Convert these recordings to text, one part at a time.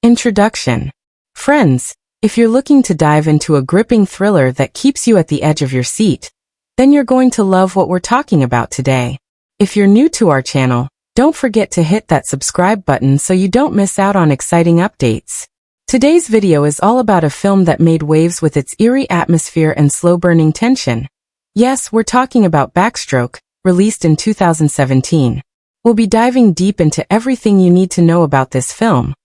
Introduction. Friends, if you're looking to dive into a gripping thriller that keeps you at the edge of your seat, then you're going to love what we're talking about today. If you're new to our channel, don't forget to hit that subscribe button so you don't miss out on exciting updates. Today's video is all about a film that made waves with its eerie atmosphere and slow-burning tension. Yes, we're talking about Backstroke, released in 2017. We'll be diving deep into everything you need to know about this film,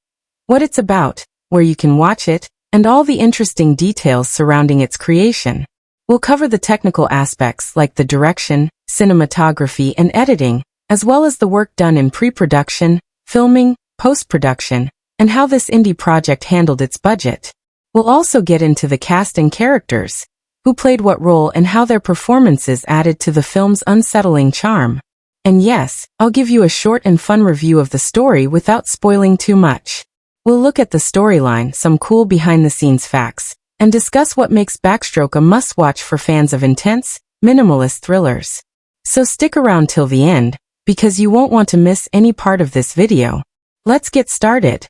what it's about, where you can watch it, and all the interesting details surrounding its creation. We'll cover the technical aspects like the direction, cinematography, and editing, as well as the work done in pre-production, filming, post-production, and how this indie project handled its budget. We'll also get into the cast and characters, who played what role and how their performances added to the film's unsettling charm. And yes, I'll give you a short and fun review of the story without spoiling too much. We'll look at the storyline, some cool behind-the-scenes facts, and discuss what makes Backstroke a must-watch for fans of intense, minimalist thrillers. So stick around till the end, because you won't want to miss any part of this video. Let's get started.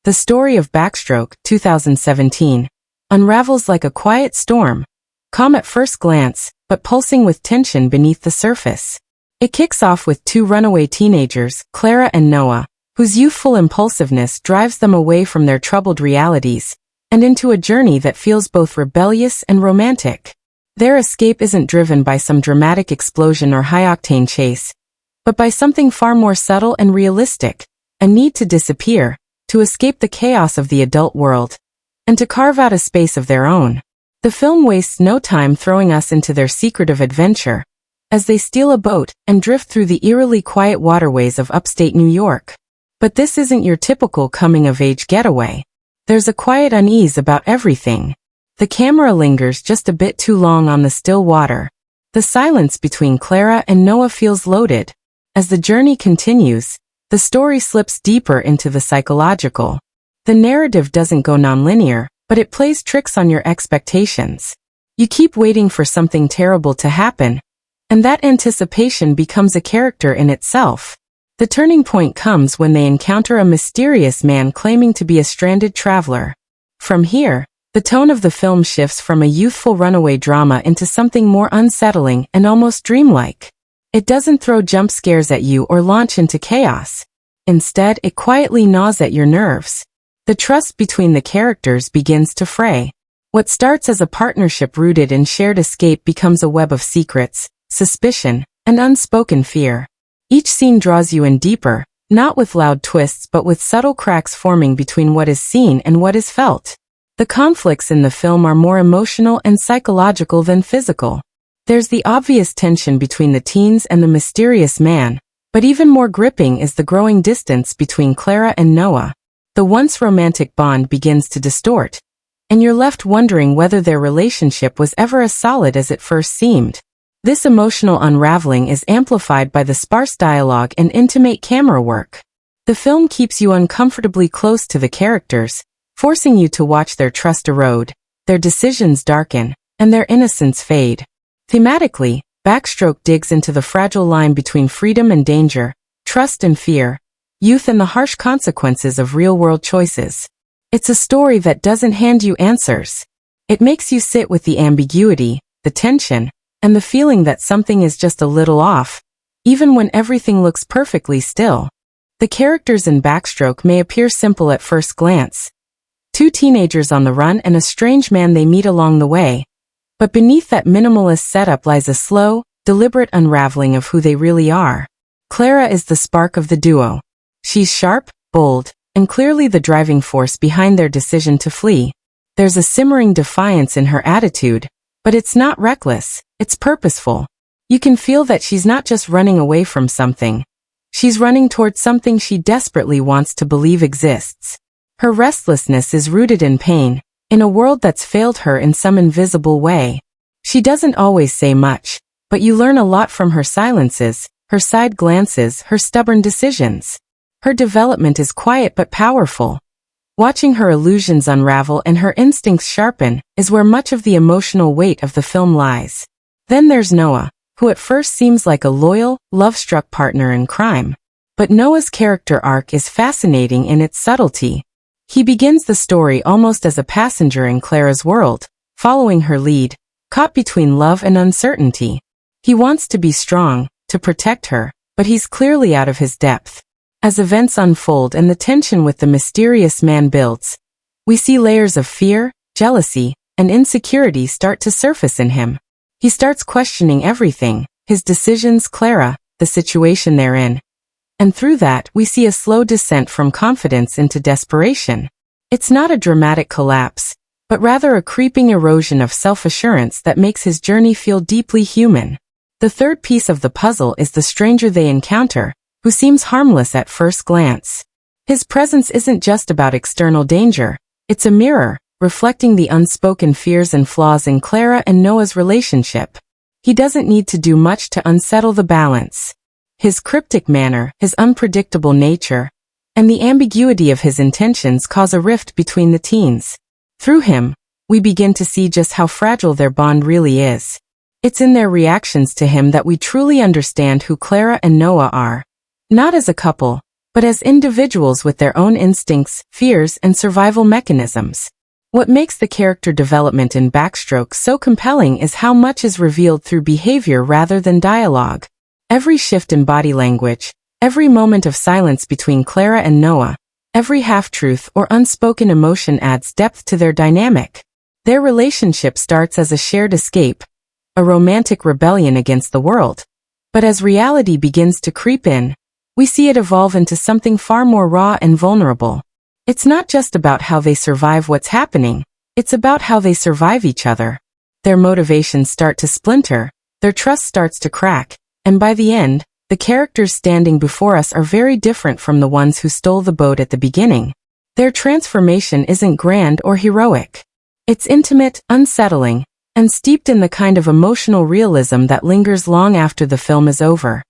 The story of Backstroke, 2017, unravels like a quiet storm, calm at first glance, but pulsing with tension beneath the surface. It kicks off with two runaway teenagers, Clara and Noah, whose youthful impulsiveness drives them away from their troubled realities and into a journey that feels both rebellious and romantic. Their escape isn't driven by some dramatic explosion or high-octane chase, but by something far more subtle and realistic, a need to disappear, to escape the chaos of the adult world, and to carve out a space of their own. The film wastes no time throwing us into their secretive adventure, as they steal a boat and drift through the eerily quiet waterways of upstate New York. But this isn't your typical coming-of-age getaway. There's a quiet unease about everything. The camera lingers just a bit too long on the still water. The silence between Clara and Noah feels loaded. As the journey continues, the story slips deeper into the psychological. The narrative doesn't go nonlinear, but it plays tricks on your expectations. You keep waiting for something terrible to happen, and that anticipation becomes a character in itself. The turning point comes when they encounter a mysterious man claiming to be a stranded traveler. From here, the tone of the film shifts from a youthful runaway drama into something more unsettling and almost dreamlike. It doesn't throw jump scares at you or launch into chaos. Instead, it quietly gnaws at your nerves. The trust between the characters begins to fray. What starts as a partnership rooted in shared escape becomes a web of secrets, suspicion, and unspoken fear. Each scene draws you in deeper, not with loud twists but with subtle cracks forming between what is seen and what is felt. The conflicts in the film are more emotional and psychological than physical. There's the obvious tension between the teens and the mysterious man, but even more gripping is the growing distance between Clara and Noah. The once romantic bond begins to distort, and you're left wondering whether their relationship was ever as solid as it first seemed. This emotional unraveling is amplified by the sparse dialogue and intimate camera work. The film keeps you uncomfortably close to the characters, forcing you to watch their trust erode, their decisions darken, and their innocence fade. Thematically, Backstroke digs into the fragile line between freedom and danger, trust and fear, youth and the harsh consequences of real-world choices. It's a story that doesn't hand you answers. It makes you sit with the ambiguity, the tension, and the feeling that something is just a little off, even when everything looks perfectly still. The characters in Backstroke may appear simple at first glance. Two teenagers on the run and a strange man they meet along the way. But beneath that minimalist setup lies a slow, deliberate unraveling of who they really are. Clara is the spark of the duo. She's sharp, bold, and clearly the driving force behind their decision to flee. There's a simmering defiance in her attitude, but it's not reckless, it's purposeful. You can feel that she's not just running away from something. She's running towards something she desperately wants to believe exists. Her restlessness is rooted in pain, in a world that's failed her in some invisible way. She doesn't always say much, but you learn a lot from her silences, her side glances, her stubborn decisions. Her development is quiet but powerful. Watching her illusions unravel and her instincts sharpen is where much of the emotional weight of the film lies. Then there's Noah, who at first seems like a loyal, love-struck partner in crime. But Noah's character arc is fascinating in its subtlety. He begins the story almost as a passenger in Clara's world, following her lead, caught between love and uncertainty. He wants to be strong, to protect her, but he's clearly out of his depth. As events unfold and the tension with the mysterious man builds, we see layers of fear, jealousy, and insecurity start to surface in him. He starts questioning everything, his decisions, Clara, the situation they're in. And through that, we see a slow descent from confidence into desperation. It's not a dramatic collapse, but rather a creeping erosion of self-assurance that makes his journey feel deeply human. The third piece of the puzzle is the stranger they encounter, who seems harmless at first glance. His presence isn't just about external danger, it's a mirror, reflecting the unspoken fears and flaws in Clara and Noah's relationship. He doesn't need to do much to unsettle the balance. His cryptic manner, his unpredictable nature, and the ambiguity of his intentions cause a rift between the teens. Through him, we begin to see just how fragile their bond really is. It's in their reactions to him that we truly understand who Clara and Noah are. Not as a couple, but as individuals with their own instincts, fears, and survival mechanisms. What makes the character development in Backstroke so compelling is how much is revealed through behavior rather than dialogue. Every shift in body language, every moment of silence between Clara and Noah, every half-truth or unspoken emotion adds depth to their dynamic. Their relationship starts as a shared escape, a romantic rebellion against the world. But as reality begins to creep in, we see it evolve into something far more raw and vulnerable. It's not just about how they survive what's happening, it's about how they survive each other. Their motivations start to splinter, their trust starts to crack, and by the end, the characters standing before us are very different from the ones who stole the boat at the beginning. Their transformation isn't grand or heroic. It's intimate, unsettling, and steeped in the kind of emotional realism that lingers long after the film is over.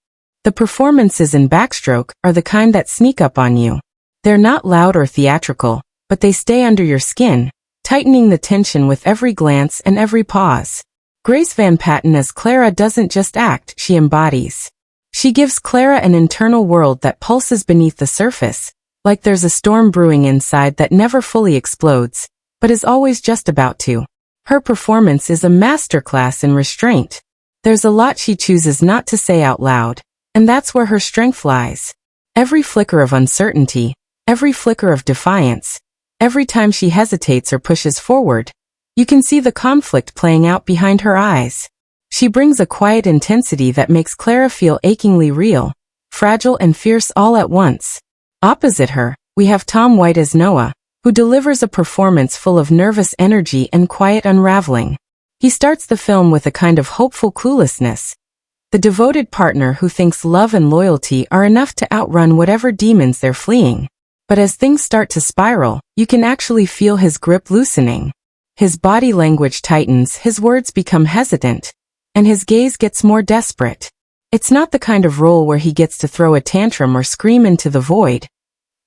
The performances in Backstroke are the kind that sneak up on you. They're not loud or theatrical, but they stay under your skin, tightening the tension with every glance and every pause. Grace Van Patten as Clara doesn't just act, she embodies. She gives Clara an internal world that pulses beneath the surface, like there's a storm brewing inside that never fully explodes, but is always just about to. Her performance is a masterclass in restraint. There's a lot she chooses not to say out loud, and that's where her strength lies. Every flicker of uncertainty, every flicker of defiance, every time she hesitates or pushes forward, you can see the conflict playing out behind her eyes. She brings a quiet intensity that makes Clara feel achingly real, fragile and fierce all at once. Opposite her, we have Tom White as Noah, who delivers a performance full of nervous energy and quiet unraveling. He starts the film with a kind of hopeful cluelessness. The devoted partner who thinks love and loyalty are enough to outrun whatever demons they're fleeing. But as things start to spiral, you can actually feel his grip loosening. His body language tightens, his words become hesitant, and his gaze gets more desperate. It's not the kind of role where he gets to throw a tantrum or scream into the void.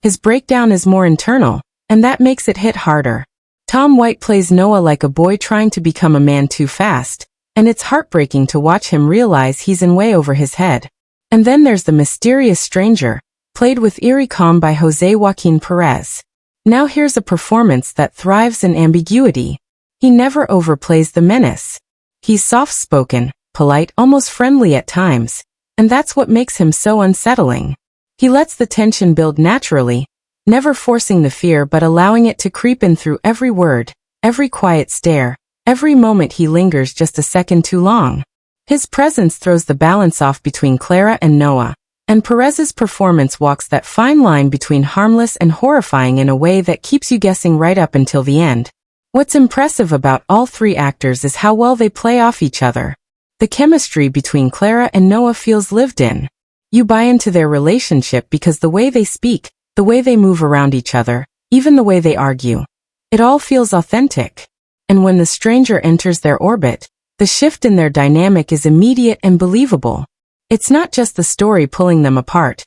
His breakdown is more internal, and that makes it hit harder. Tom White plays Noah like a boy trying to become a man too fast, and it's heartbreaking to watch him realize he's in way over his head. And then there's the mysterious stranger, played with eerie calm by Jose Joaquin Perez. Now here's a performance that thrives in ambiguity. He never overplays the menace. He's soft-spoken, polite, almost friendly at times, and that's what makes him so unsettling. He lets the tension build naturally, never forcing the fear but allowing it to creep in through every word, every quiet stare, every moment he lingers just a second too long. His presence throws the balance off between Clara and Noah, and Perez's performance walks that fine line between harmless and horrifying in a way that keeps you guessing right up until the end. What's impressive about all three actors is how well they play off each other. The chemistry between Clara and Noah feels lived in. You buy into their relationship because the way they speak, the way they move around each other, even the way they argue. It all feels authentic. And when the stranger enters their orbit, the shift in their dynamic is immediate and believable. It's not just the story pulling them apart.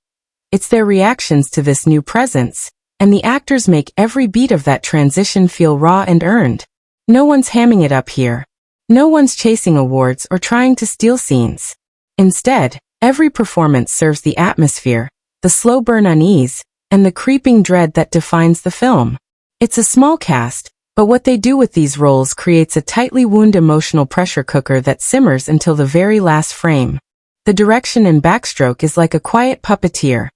It's their reactions to this new presence, and the actors make every beat of that transition feel raw and earned. No one's hamming it up here. No one's chasing awards or trying to steal scenes. Instead, every performance serves the atmosphere, the slow burn unease, and the creeping dread that defines the film. It's a small cast, but what they do with these roles creates a tightly wound emotional pressure cooker that simmers until the very last frame. The direction in Backstroke is like a quiet puppeteer,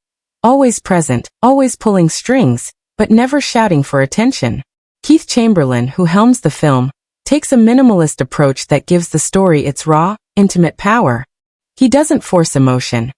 always present, always pulling strings, but never shouting for attention. Keith Chamberlain, who helms the film, takes a minimalist approach that gives the story its raw, intimate power. He doesn't force emotion.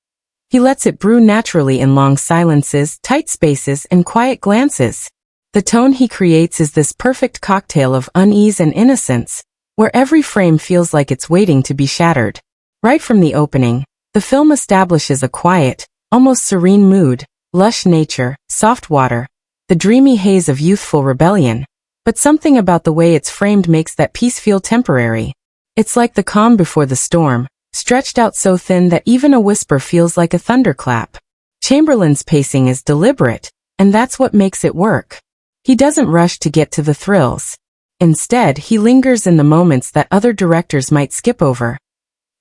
He lets it brew naturally in long silences, tight spaces, and quiet glances. The tone he creates is this perfect cocktail of unease and innocence, where every frame feels like it's waiting to be shattered. Right from the opening, the film establishes a quiet, almost serene mood, lush nature, soft water, the dreamy haze of youthful rebellion. But something about the way it's framed makes that peace feel temporary. It's like the calm before the storm, stretched out so thin that even a whisper feels like a thunderclap. Chamberlain's pacing is deliberate, and that's what makes it work. He doesn't rush to get to the thrills. Instead, he lingers in the moments that other directors might skip over.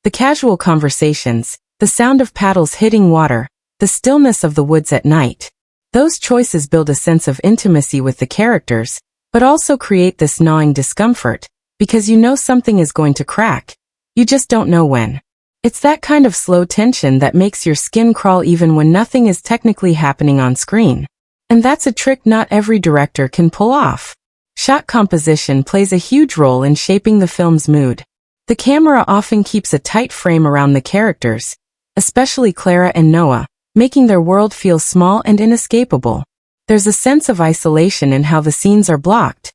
The casual conversations, the sound of paddles hitting water, the stillness of the woods at night. Those choices build a sense of intimacy with the characters, but also create this gnawing discomfort, because you know something is going to crack. You just don't know when. It's that kind of slow tension that makes your skin crawl even when nothing is technically happening on screen. And that's a trick not every director can pull off. Shot composition plays a huge role in shaping the film's mood. The camera often keeps a tight frame around the characters, especially Clara and Noah, making their world feel small and inescapable. There's a sense of isolation in how the scenes are blocked.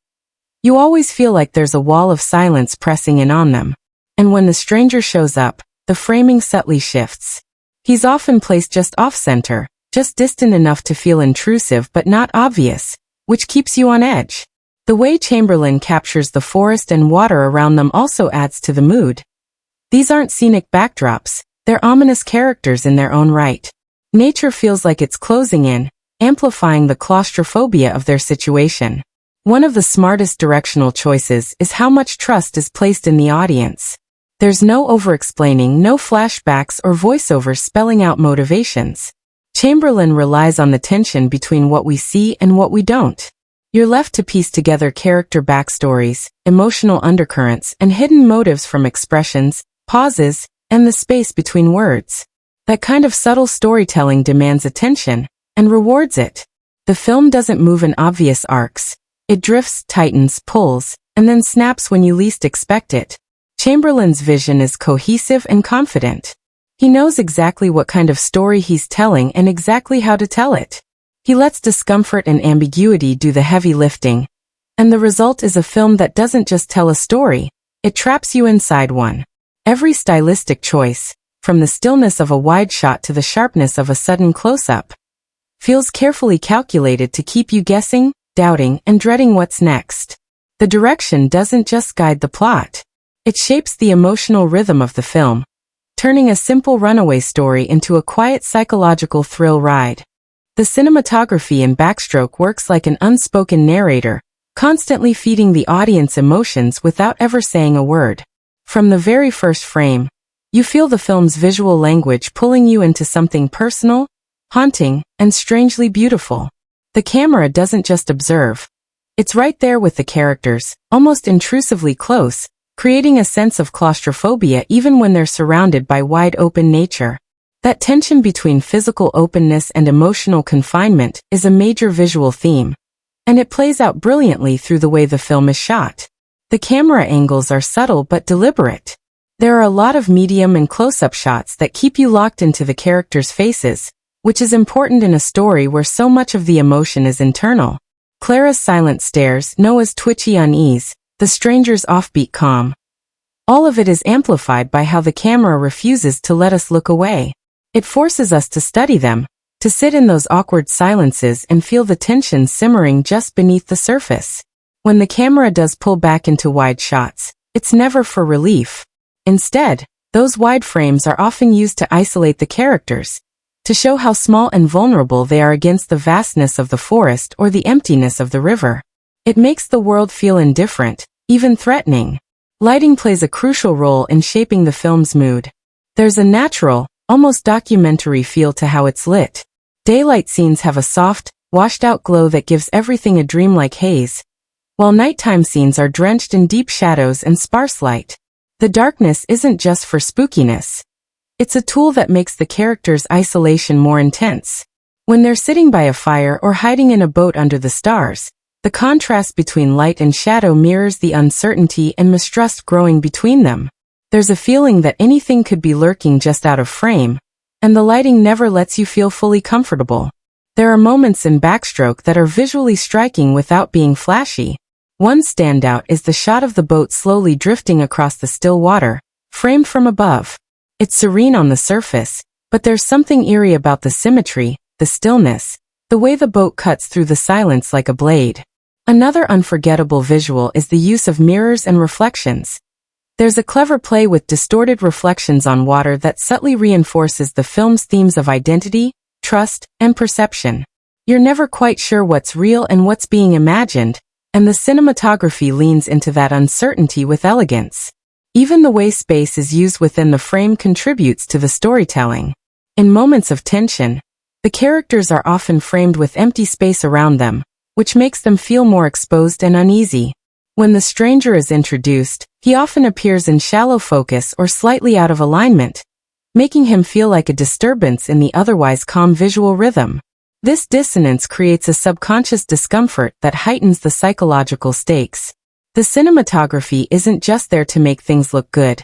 You always feel like there's a wall of silence pressing in on them. And when the stranger shows up, the framing subtly shifts. He's often placed just off-center, just distant enough to feel intrusive but not obvious, which keeps you on edge. The way Chamberlain captures the forest and water around them also adds to the mood. These aren't scenic backdrops, they're ominous characters in their own right. Nature feels like it's closing in, amplifying the claustrophobia of their situation. One of the smartest directional choices is how much trust is placed in the audience. There's no over-explaining, no flashbacks or voiceovers spelling out motivations. Chamberlain relies on the tension between what we see and what we don't. You're left to piece together character backstories, emotional undercurrents, and hidden motives from expressions, pauses, and the space between words. That kind of subtle storytelling demands attention, and rewards it. The film doesn't move in obvious arcs. It drifts, tightens, pulls, and then snaps when you least expect it. Chamberlain's vision is cohesive and confident. He knows exactly what kind of story he's telling and exactly how to tell it. He lets discomfort and ambiguity do the heavy lifting. And the result is a film that doesn't just tell a story, it traps you inside one. Every stylistic choice, from the stillness of a wide shot to the sharpness of a sudden close-up, feels carefully calculated to keep you guessing, doubting, and dreading what's next. The direction doesn't just guide the plot. It shapes the emotional rhythm of the film, turning a simple runaway story into a quiet psychological thrill ride. The cinematography in Backstroke works like an unspoken narrator, constantly feeding the audience emotions without ever saying a word. From the very first frame, you feel the film's visual language pulling you into something personal, haunting, and strangely beautiful. The camera doesn't just observe. It's right there with the characters, almost intrusively close, creating a sense of claustrophobia even when they're surrounded by wide-open nature. That tension between physical openness and emotional confinement is a major visual theme, and it plays out brilliantly through the way the film is shot. The camera angles are subtle but deliberate. There are a lot of medium and close-up shots that keep you locked into the characters' faces, which is important in a story where so much of the emotion is internal. Clara's silent stares, Noah's twitchy unease, the stranger's offbeat calm. All of it is amplified by how the camera refuses to let us look away. It forces us to study them, to sit in those awkward silences and feel the tension simmering just beneath the surface. When the camera does pull back into wide shots, it's never for relief. Instead, those wide frames are often used to isolate the characters, to show how small and vulnerable they are against the vastness of the forest or the emptiness of the river. It makes the world feel indifferent, even threatening. Lighting plays a crucial role in shaping the film's mood. There's a natural, almost documentary feel to how it's lit. Daylight scenes have a soft, washed-out glow that gives everything a dreamlike haze, while nighttime scenes are drenched in deep shadows and sparse light. The darkness isn't just for spookiness. It's a tool that makes the characters' isolation more intense. When they're sitting by a fire or hiding in a boat under the stars, the contrast between light and shadow mirrors the uncertainty and mistrust growing between them. There's a feeling that anything could be lurking just out of frame, and the lighting never lets you feel fully comfortable. There are moments in Backstroke that are visually striking without being flashy. One standout is the shot of the boat slowly drifting across the still water, framed from above. It's serene on the surface, but there's something eerie about the symmetry, the stillness, the way the boat cuts through the silence like a blade. Another unforgettable visual is the use of mirrors and reflections. There's a clever play with distorted reflections on water that subtly reinforces the film's themes of identity, trust, and perception. You're never quite sure what's real and what's being imagined, and the cinematography leans into that uncertainty with elegance. Even the way space is used within the frame contributes to the storytelling. In moments of tension, the characters are often framed with empty space around them, which makes them feel more exposed and uneasy. When the stranger is introduced, he often appears in shallow focus or slightly out of alignment, making him feel like a disturbance in the otherwise calm visual rhythm. This dissonance creates a subconscious discomfort that heightens the psychological stakes. The cinematography isn't just there to make things look good.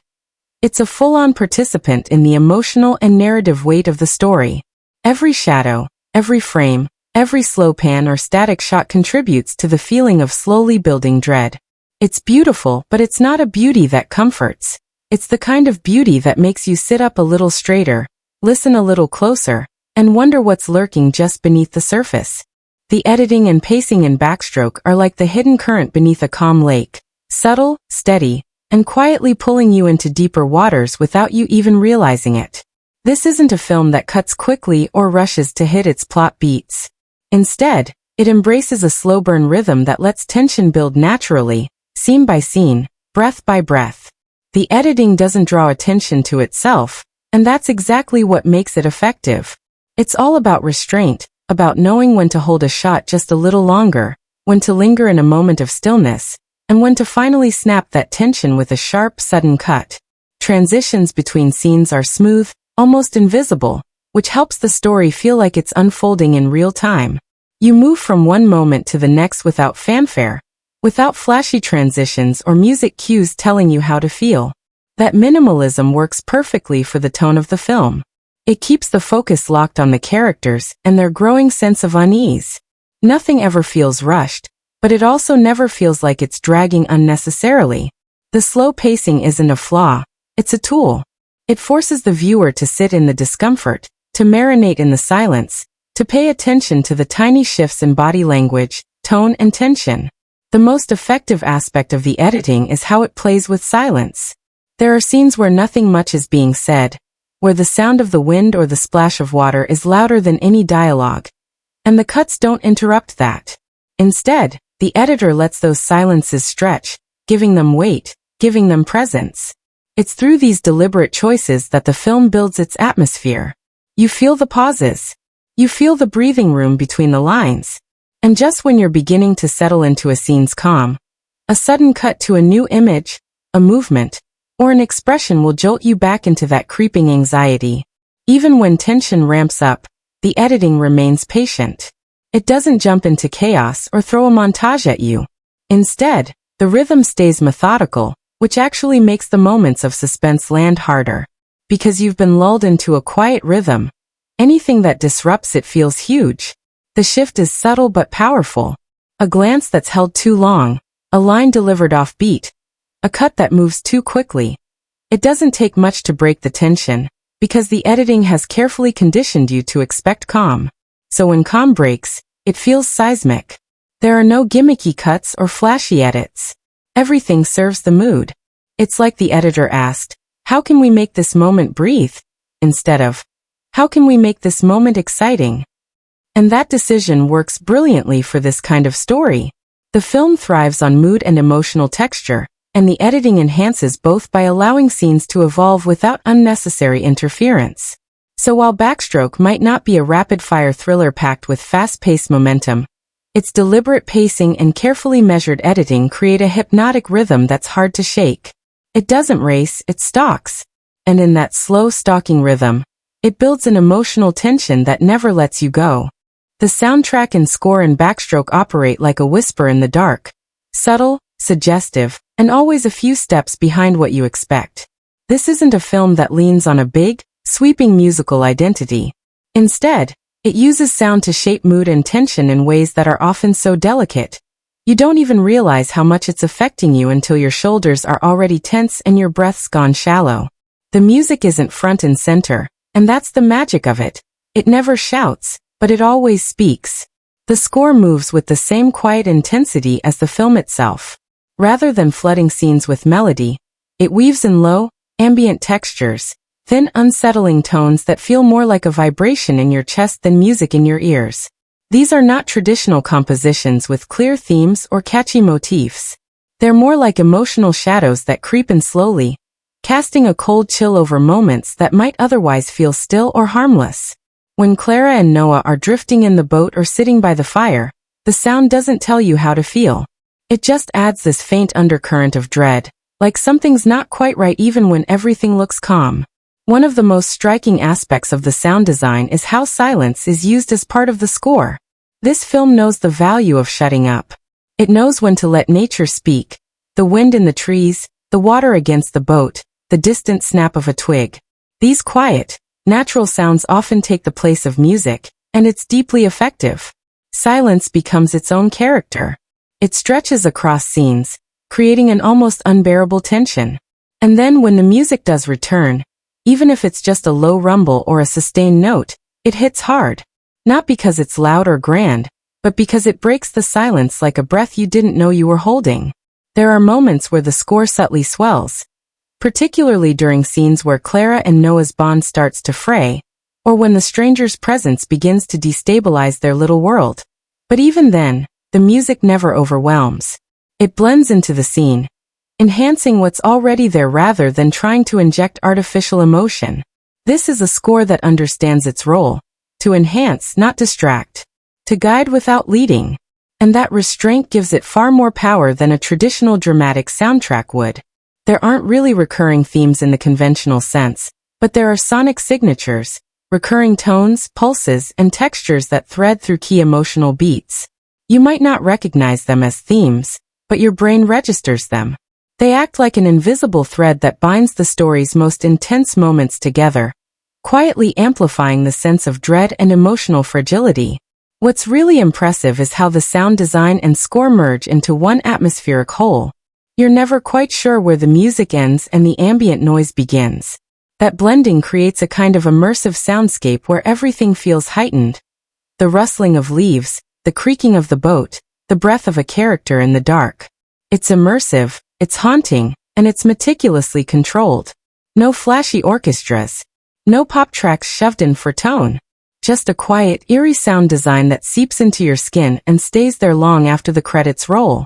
It's a full-on participant in the emotional and narrative weight of the story. Every shadow, every frame, every slow pan or static shot contributes to the feeling of slowly building dread. It's beautiful, but it's not a beauty that comforts. It's the kind of beauty that makes you sit up a little straighter, listen a little closer, and wonder what's lurking just beneath the surface. The editing and pacing in Backstroke are like the hidden current beneath a calm lake, subtle, steady, and quietly pulling you into deeper waters without you even realizing it. This isn't a film that cuts quickly or rushes to hit its plot beats. Instead, it embraces a slow burn rhythm that lets tension build naturally, scene by scene, breath by breath. The editing doesn't draw attention to itself, and that's exactly what makes it effective. It's all about restraint, about knowing when to hold a shot just a little longer, when to linger in a moment of stillness, and when to finally snap that tension with a sharp, sudden cut. Transitions between scenes are smooth, almost invisible, which helps the story feel like it's unfolding in real time. You move from one moment to the next without fanfare, without flashy transitions or music cues telling you how to feel. That minimalism works perfectly for the tone of the film. It keeps the focus locked on the characters and their growing sense of unease. Nothing ever feels rushed, but it also never feels like it's dragging unnecessarily. The slow pacing isn't a flaw, it's a tool. It forces the viewer to sit in the discomfort, to marinate in the silence, to pay attention to the tiny shifts in body language, tone, and tension. The most effective aspect of the editing is how it plays with silence. There are scenes where nothing much is being said, where the sound of the wind or the splash of water is louder than any dialogue, and the cuts don't interrupt that. Instead, the editor lets those silences stretch, giving them weight, giving them presence. It's through these deliberate choices that the film builds its atmosphere. You feel the pauses. You feel the breathing room between the lines. And just when you're beginning to settle into a scene's calm, a sudden cut to a new image, a movement, or an expression will jolt you back into that creeping anxiety. Even when tension ramps up, the editing remains patient. It doesn't jump into chaos or throw a montage at you. Instead, the rhythm stays methodical, which actually makes the moments of suspense land harder. Because you've been lulled into a quiet rhythm, anything that disrupts it feels huge. The shift is subtle but powerful. A glance that's held too long, a line delivered off beat, a cut that moves too quickly. It doesn't take much to break the tension, because the editing has carefully conditioned you to expect calm. So when calm breaks, it feels seismic. There are no gimmicky cuts or flashy edits. Everything serves the mood. It's like the editor asked, how can we make this moment breathe? Instead of, how can we make this moment exciting? And that decision works brilliantly for this kind of story. The film thrives on mood and emotional texture, and the editing enhances both by allowing scenes to evolve without unnecessary interference. So while Backstroke might not be a rapid-fire thriller packed with fast-paced momentum, its deliberate pacing and carefully measured editing create a hypnotic rhythm that's hard to shake. It doesn't race, it stalks. And in that slow stalking rhythm, it builds an emotional tension that never lets you go. The soundtrack and score in Backstroke operate like a whisper in the dark, subtle, suggestive, and always a few steps behind what you expect. This isn't a film that leans on a big, sweeping musical identity. Instead, it uses sound to shape mood and tension in ways that are often so delicate. You don't even realize how much it's affecting you until your shoulders are already tense and your breath's gone shallow. The music isn't front and center, and that's the magic of it. It never shouts, but it always speaks. The score moves with the same quiet intensity as the film itself. Rather than flooding scenes with melody, it weaves in low, ambient textures, thin, unsettling tones that feel more like a vibration in your chest than music in your ears. These are not traditional compositions with clear themes or catchy motifs. They're more like emotional shadows that creep in slowly, casting a cold chill over moments that might otherwise feel still or harmless. When Clara and Noah are drifting in the boat or sitting by the fire, the sound doesn't tell you how to feel. It just adds this faint undercurrent of dread, like something's not quite right even when everything looks calm. One of the most striking aspects of the sound design is how silence is used as part of the score. This film knows the value of shutting up. It knows when to let nature speak, the wind in the trees, the water against the boat, the distant snap of a twig. These quiet, natural sounds often take the place of music, and it's deeply effective. Silence becomes its own character. It stretches across scenes, creating an almost unbearable tension. And then when the music does return, even if it's just a low rumble or a sustained note, it hits hard. Not because it's loud or grand, but because it breaks the silence like a breath you didn't know you were holding. There are moments where the score subtly swells, particularly during scenes where Clara and Noah's bond starts to fray, or when the stranger's presence begins to destabilize their little world. But even then, the music never overwhelms. It blends into the scene, enhancing what's already there rather than trying to inject artificial emotion. This is a score that understands its role, to enhance, not distract, to guide without leading, and that restraint gives it far more power than a traditional dramatic soundtrack would. There aren't really recurring themes in the conventional sense, but there are sonic signatures, recurring tones, pulses, and textures that thread through key emotional beats. You might not recognize them as themes, but your brain registers them. They act like an invisible thread that binds the story's most intense moments together, quietly amplifying the sense of dread and emotional fragility. What's really impressive is how the sound design and score merge into one atmospheric whole. You're never quite sure where the music ends and the ambient noise begins. That blending creates a kind of immersive soundscape where everything feels heightened. The rustling of leaves, the creaking of the boat, the breath of a character in the dark. It's immersive, it's haunting, and it's meticulously controlled. No flashy orchestras. No pop tracks shoved in for tone. Just a quiet, eerie sound design that seeps into your skin and stays there long after the credits roll.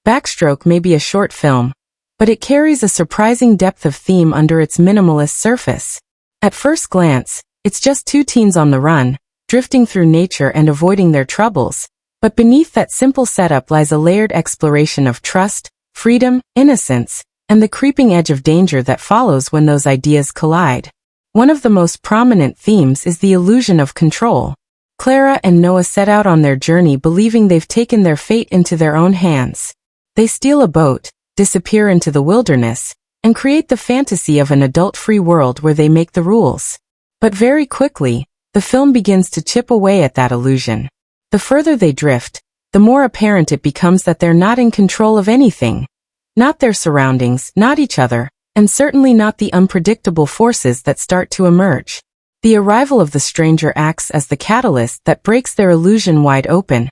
Backstroke may be a short film, but it carries a surprising depth of theme under its minimalist surface. At first glance, it's just two teens on the run, drifting through nature and avoiding their troubles. But beneath that simple setup lies a layered exploration of trust, freedom, innocence, and the creeping edge of danger that follows when those ideas collide. One of the most prominent themes is the illusion of control. Clara and Noah set out on their journey believing they've taken their fate into their own hands. They steal a boat, disappear into the wilderness, and create the fantasy of an adult-free world where they make the rules. But very quickly, the film begins to chip away at that illusion. The further they drift, the more apparent it becomes that they're not in control of anything. Not their surroundings, not each other, and certainly not the unpredictable forces that start to emerge. The arrival of the stranger acts as the catalyst that breaks their illusion wide open.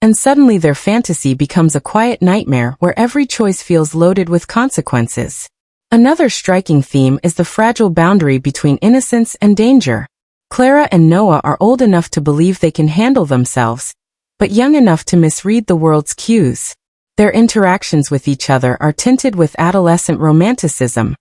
And suddenly their fantasy becomes a quiet nightmare where every choice feels loaded with consequences. Another striking theme is the fragile boundary between innocence and danger. Clara and Noah are old enough to believe they can handle themselves, but young enough to misread the world's cues. Their interactions with each other are tinted with adolescent romanticism.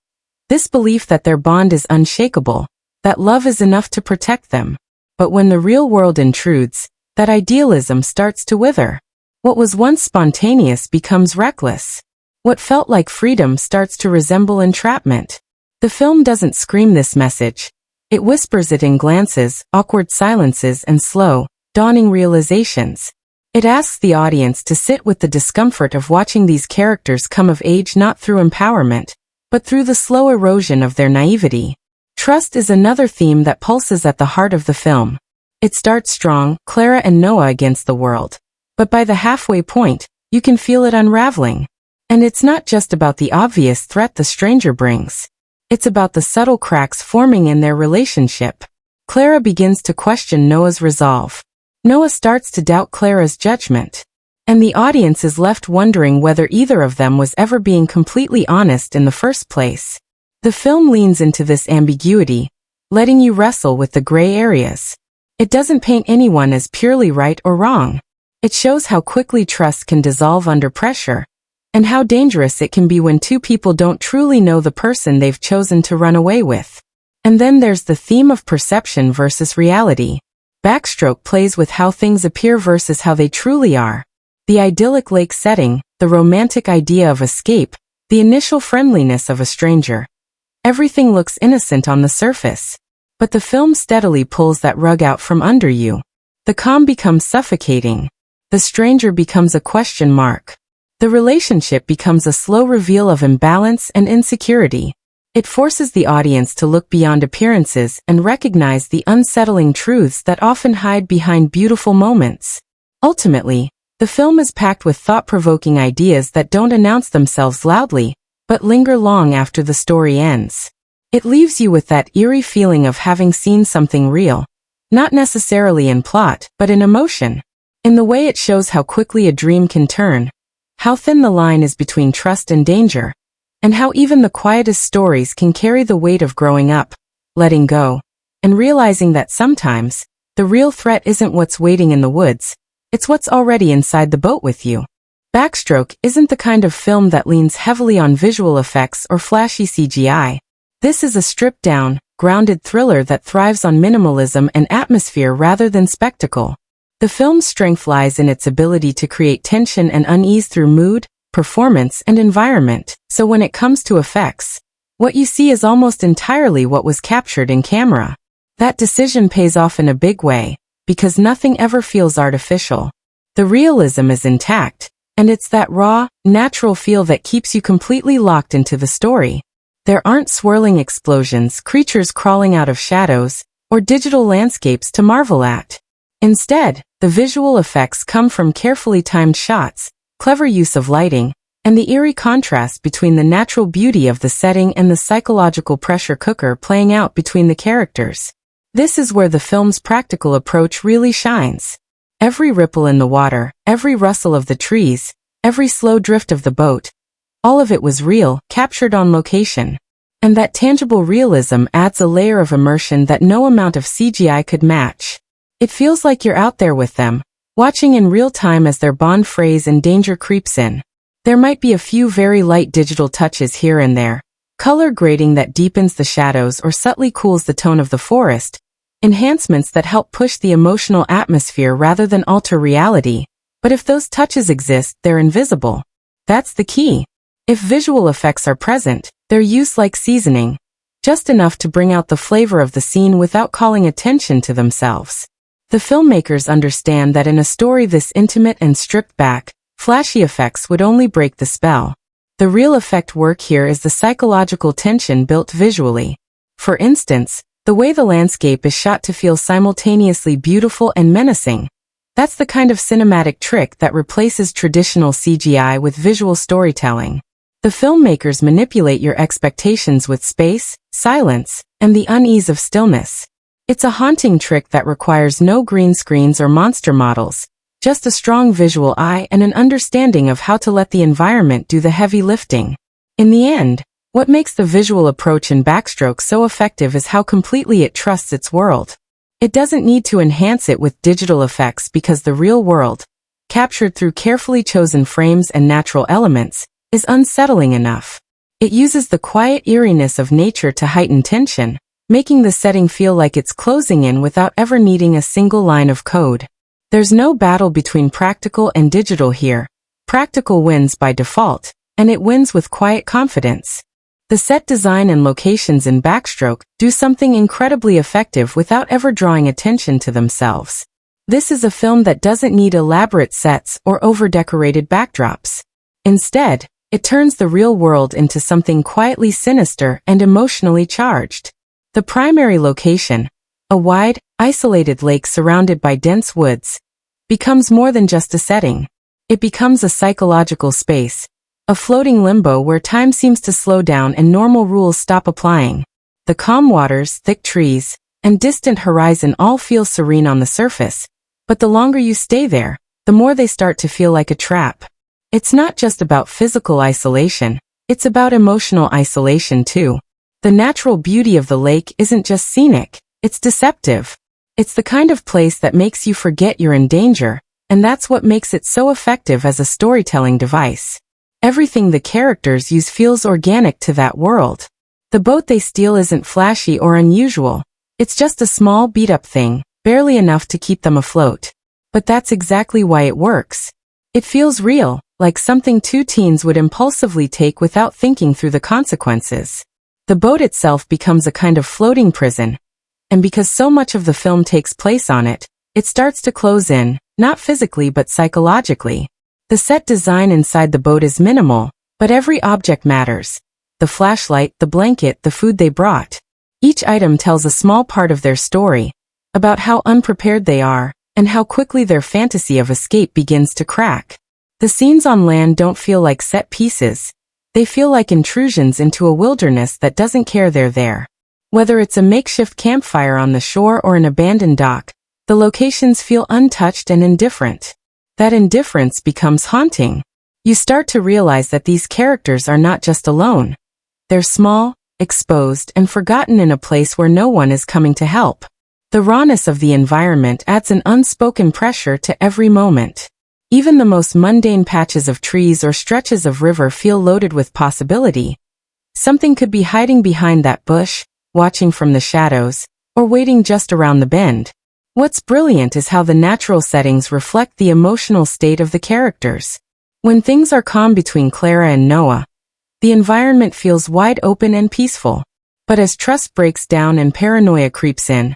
This belief that their bond is unshakable, that love is enough to protect them. But when the real world intrudes, that idealism starts to wither. What was once spontaneous becomes reckless. What felt like freedom starts to resemble entrapment. The film doesn't scream this message. It whispers it in glances, awkward silences, and slow, dawning realizations. It asks the audience to sit with the discomfort of watching these characters come of age not through empowerment, but through the slow erosion of their naivety. Trust is another theme that pulses at the heart of the film. It starts strong, Clara and Noah against the world. But by the halfway point, you can feel it unraveling. And it's not just about the obvious threat the stranger brings. It's about the subtle cracks forming in their relationship. Clara begins to question Noah's resolve. Noah starts to doubt Clara's judgment. And the audience is left wondering whether either of them was ever being completely honest in the first place. The film leans into this ambiguity, letting you wrestle with the gray areas. It doesn't paint anyone as purely right or wrong. It shows how quickly trust can dissolve under pressure, and how dangerous it can be when two people don't truly know the person they've chosen to run away with. And then there's the theme of perception versus reality. Backstroke plays with how things appear versus how they truly are. The idyllic lake setting, the romantic idea of escape, the initial friendliness of a stranger. Everything looks innocent on the surface. But the film steadily pulls that rug out from under you. The calm becomes suffocating. The stranger becomes a question mark. The relationship becomes a slow reveal of imbalance and insecurity. It forces the audience to look beyond appearances and recognize the unsettling truths that often hide behind beautiful moments. Ultimately, the film is packed with thought-provoking ideas that don't announce themselves loudly, but linger long after the story ends. It leaves you with that eerie feeling of having seen something real, not necessarily in plot, but in emotion. In the way it shows how quickly a dream can turn, how thin the line is between trust and danger, and how even the quietest stories can carry the weight of growing up, letting go, and realizing that sometimes, the real threat isn't what's waiting in the woods, it's what's already inside the boat with you. Backstroke isn't the kind of film that leans heavily on visual effects or flashy CGI. This is a stripped-down, grounded thriller that thrives on minimalism and atmosphere rather than spectacle. The film's strength lies in its ability to create tension and unease through mood, performance, and environment, so when it comes to effects, what you see is almost entirely what was captured in camera. That decision pays off in a big way, because nothing ever feels artificial. The realism is intact, and it's that raw, natural feel that keeps you completely locked into the story. There aren't swirling explosions, creatures crawling out of shadows, or digital landscapes to marvel at. Instead, the visual effects come from carefully timed shots, clever use of lighting, and the eerie contrast between the natural beauty of the setting and the psychological pressure cooker playing out between the characters. This is where the film's practical approach really shines. Every ripple in the water, every rustle of the trees, every slow drift of the boat, all of it was real, captured on location. And that tangible realism adds a layer of immersion that no amount of CGI could match. It feels like you're out there with them, watching in real time as their bond frays and danger creeps in. There might be a few very light digital touches here and there, color grading that deepens the shadows or subtly cools the tone of the forest, enhancements that help push the emotional atmosphere rather than alter reality. But if those touches exist, they're invisible. That's the key. If visual effects are present, they're used like seasoning, just enough to bring out the flavor of the scene without calling attention to themselves. The filmmakers understand that in a story this intimate and stripped back, flashy effects would only break the spell. The real effect work here is the psychological tension built visually. For instance, the way the landscape is shot to feel simultaneously beautiful and menacing. That's the kind of cinematic trick that replaces traditional CGI with visual storytelling. The filmmakers manipulate your expectations with space, silence, and the unease of stillness. It's a haunting trick that requires no green screens or monster models, just a strong visual eye and an understanding of how to let the environment do the heavy lifting. In the end, what makes the visual approach in Backstroke so effective is how completely it trusts its world. It doesn't need to enhance it with digital effects because the real world, captured through carefully chosen frames and natural elements, is unsettling enough. It uses the quiet eeriness of nature to heighten tension, making the setting feel like it's closing in without ever needing a single line of code. There's no battle between practical and digital here. Practical wins by default, and it wins with quiet confidence. The set design and locations in Backstroke do something incredibly effective without ever drawing attention to themselves. This is a film that doesn't need elaborate sets or over-decorated backdrops. Instead, it turns the real world into something quietly sinister and emotionally charged. The primary location, a wide, isolated lake surrounded by dense woods, becomes more than just a setting. It becomes a psychological space, a floating limbo where time seems to slow down and normal rules stop applying. The calm waters, thick trees, and distant horizon all feel serene on the surface, but the longer you stay there, the more they start to feel like a trap. It's not just about physical isolation, it's about emotional isolation too. The natural beauty of the lake isn't just scenic, it's deceptive. It's the kind of place that makes you forget you're in danger, and that's what makes it so effective as a storytelling device. Everything the characters use feels organic to that world. The boat they steal isn't flashy or unusual. It's just a small beat-up thing, barely enough to keep them afloat. But that's exactly why it works. It feels real, like something two teens would impulsively take without thinking through the consequences. The boat itself becomes a kind of floating prison, and because so much of the film takes place on it, it starts to close in, not physically but psychologically. The set design inside the boat is minimal, but every object matters. The flashlight, the blanket, the food they brought. Each item tells a small part of their story, about how unprepared they are, and how quickly their fantasy of escape begins to crack. The scenes on land don't feel like set pieces. They feel like intrusions into a wilderness that doesn't care they're there. Whether it's a makeshift campfire on the shore or an abandoned dock, the locations feel untouched and indifferent. That indifference becomes haunting. You start to realize that these characters are not just alone. They're small, exposed, and forgotten in a place where no one is coming to help. The rawness of the environment adds an unspoken pressure to every moment. Even the most mundane patches of trees or stretches of river feel loaded with possibility. Something could be hiding behind that bush, watching from the shadows, or waiting just around the bend. What's brilliant is how the natural settings reflect the emotional state of the characters. When things are calm between Clara and Noah, the environment feels wide open and peaceful. But as trust breaks down and paranoia creeps in,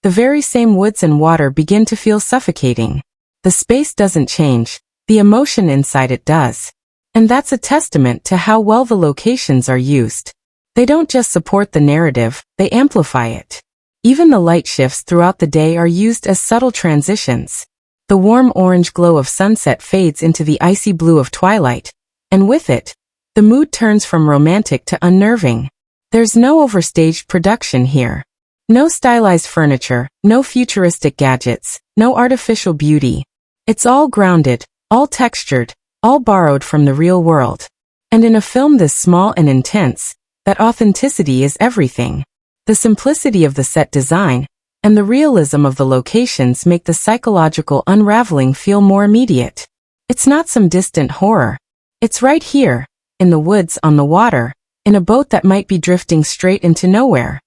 the very same woods and water begin to feel suffocating. The space doesn't change, the emotion inside it does. And that's a testament to how well the locations are used. They don't just support the narrative, they amplify it. Even the light shifts throughout the day are used as subtle transitions. The warm orange glow of sunset fades into the icy blue of twilight, and with it, the mood turns from romantic to unnerving. There's no overstaged production here. No stylized furniture, no futuristic gadgets, no artificial beauty. It's all grounded, all textured, all borrowed from the real world. And in a film this small and intense, that authenticity is everything. The simplicity of the set design and the realism of the locations make the psychological unraveling feel more immediate. It's not some distant horror. It's right here, in the woods, on the water, in a boat that might be drifting straight into nowhere.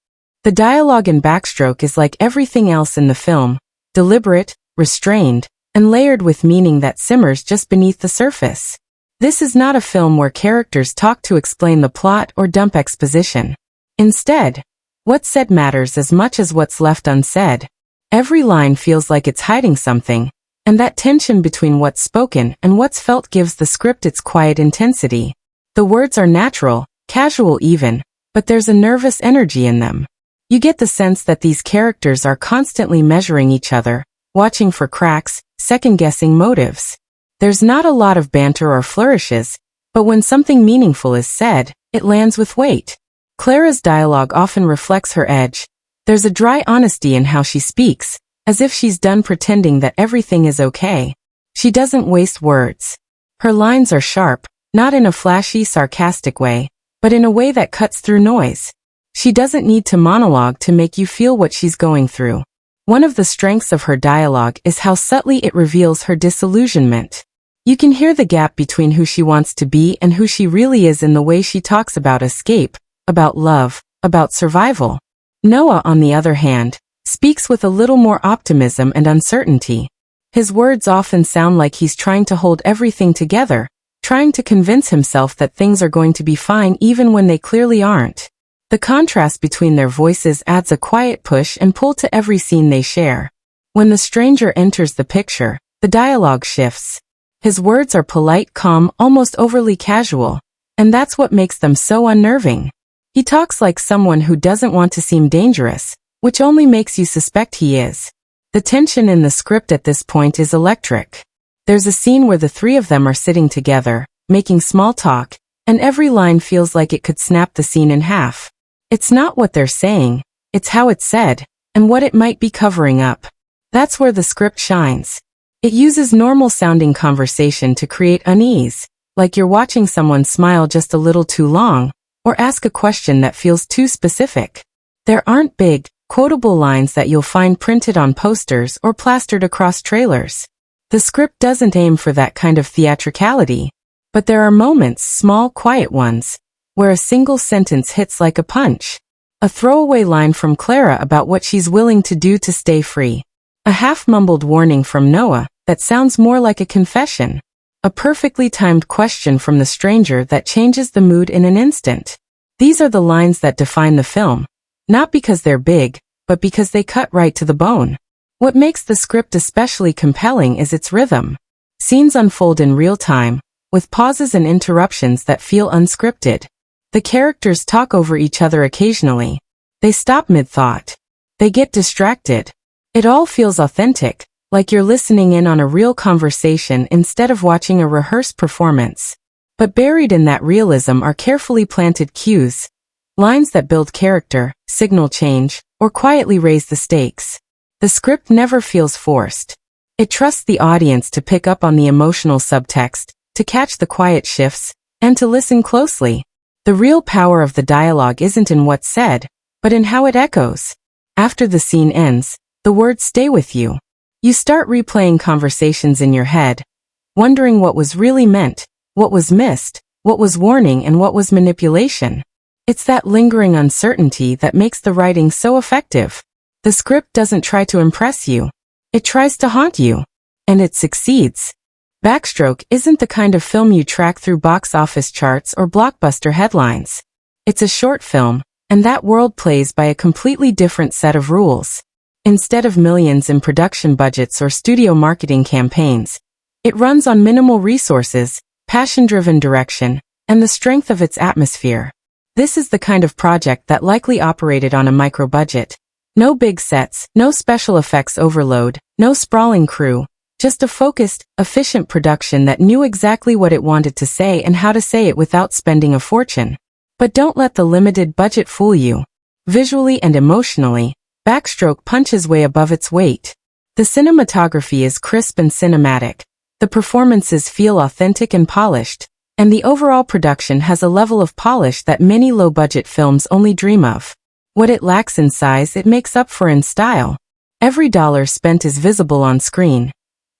The dialogue in Backstroke is like everything else in the film, deliberate, restrained, and layered with meaning that simmers just beneath the surface. This is not a film where characters talk to explain the plot or dump exposition. Instead, what's said matters as much as what's left unsaid. Every line feels like it's hiding something, and that tension between what's spoken and what's felt gives the script its quiet intensity. The words are natural, casual even, but there's a nervous energy in them. You get the sense that these characters are constantly measuring each other, watching for cracks, second-guessing motives. There's not a lot of banter or flourishes, but when something meaningful is said, it lands with weight. Clara's dialogue often reflects her edge. There's a dry honesty in how she speaks, as if she's done pretending that everything is okay. She doesn't waste words. Her lines are sharp, not in a flashy, sarcastic way, but in a way that cuts through noise. She doesn't need to monologue to make you feel what she's going through. One of the strengths of her dialogue is how subtly it reveals her disillusionment. You can hear the gap between who she wants to be and who she really is in the way she talks about escape, about love, about survival. Noah, on the other hand, speaks with a little more optimism and uncertainty. His words often sound like he's trying to hold everything together, trying to convince himself that things are going to be fine even when they clearly aren't. The contrast between their voices adds a quiet push and pull to every scene they share. When the stranger enters the picture, the dialogue shifts. His words are polite, calm, almost overly casual, and that's what makes them so unnerving. He talks like someone who doesn't want to seem dangerous, which only makes you suspect he is. The tension in the script at this point is electric. There's a scene where the three of them are sitting together, making small talk, and every line feels like it could snap the scene in half. It's not what they're saying, it's how it's said, and what it might be covering up. That's where the script shines. It uses normal-sounding conversation to create unease, like you're watching someone smile just a little too long, or ask a question that feels too specific. There aren't big, quotable lines that you'll find printed on posters or plastered across trailers. The script doesn't aim for that kind of theatricality, but there are moments, small, quiet ones, where a single sentence hits like a punch. A throwaway line from Clara about what she's willing to do to stay free. A half-mumbled warning from Noah that sounds more like a confession. A perfectly timed question from the stranger that changes the mood in an instant. These are the lines that define the film, not because they're big, but because they cut right to the bone. What makes the script especially compelling is its rhythm. Scenes unfold in real time, with pauses and interruptions that feel unscripted. The characters talk over each other occasionally. They stop mid-thought. They get distracted. It all feels authentic, like you're listening in on a real conversation instead of watching a rehearsed performance. But buried in that realism are carefully planted cues. Lines that build character, signal change, or quietly raise the stakes. The script never feels forced. It trusts the audience to pick up on the emotional subtext, to catch the quiet shifts, and to listen closely. The real power of the dialogue isn't in what's said, but in how it echoes. After the scene ends, the words stay with you. You start replaying conversations in your head, wondering what was really meant, what was missed, what was warning, and what was manipulation. It's that lingering uncertainty that makes the writing so effective. The script doesn't try to impress you. It tries to haunt you. And it succeeds. Backstroke isn't the kind of film you track through box office charts or blockbuster headlines. It's a short film, and that world plays by a completely different set of rules. Instead of millions in production budgets or studio marketing campaigns, it runs on minimal resources, passion-driven direction, and the strength of its atmosphere. This is the kind of project that likely operated on a micro-budget. No big sets, no special effects overload, no sprawling crew, just a focused, efficient production that knew exactly what it wanted to say and how to say it without spending a fortune. But don't let the limited budget fool you. Visually and emotionally, Backstroke punches way above its weight. The cinematography is crisp and cinematic. The performances feel authentic and polished, and the overall production has a level of polish that many low-budget films only dream of. What it lacks in size, it makes up for in style. Every dollar spent is visible on screen.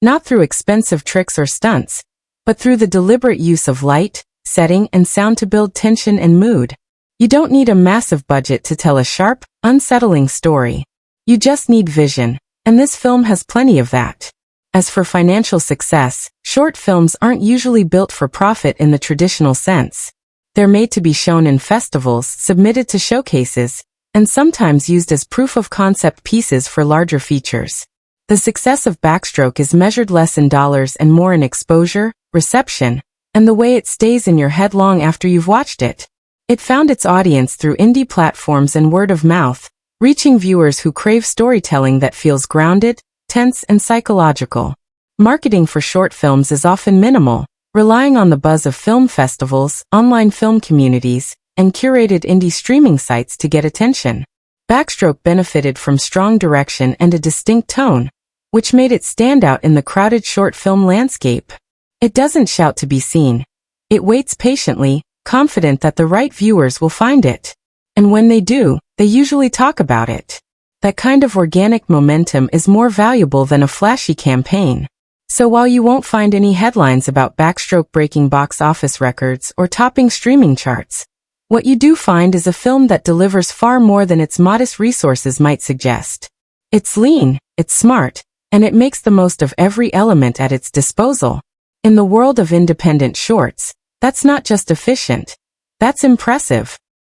Not through expensive tricks or stunts, but through the deliberate use of light, setting, and sound to build tension and mood. You don't need a massive budget to tell a sharp, unsettling story. You just need vision, and this film has plenty of that. As for financial success, short films aren't usually built for profit in the traditional sense. They're made to be shown in festivals, submitted to showcases, and sometimes used as proof-of-concept pieces for larger features. The success of Backstroke is measured less in dollars and more in exposure, reception, and the way it stays in your head long after you've watched it. It found its audience through indie platforms and word of mouth, reaching viewers who crave storytelling that feels grounded, tense, and psychological. Marketing for short films is often minimal, relying on the buzz of film festivals, online film communities, and curated indie streaming sites to get attention. Backstroke benefited from strong direction and a distinct tone, which made it stand out in the crowded short film landscape. It doesn't shout to be seen. It waits patiently, confident that the right viewers will find it. And when they do, they usually talk about it. That kind of organic momentum is more valuable than a flashy campaign. So while you won't find any headlines about Backstroke breaking box office records or topping streaming charts, What you do find is a film that delivers far more than its modest resources might suggest. It's lean, it's smart, and it makes the most of every element at its disposal. In the world of independent shorts, that's not just efficient. That's impressive.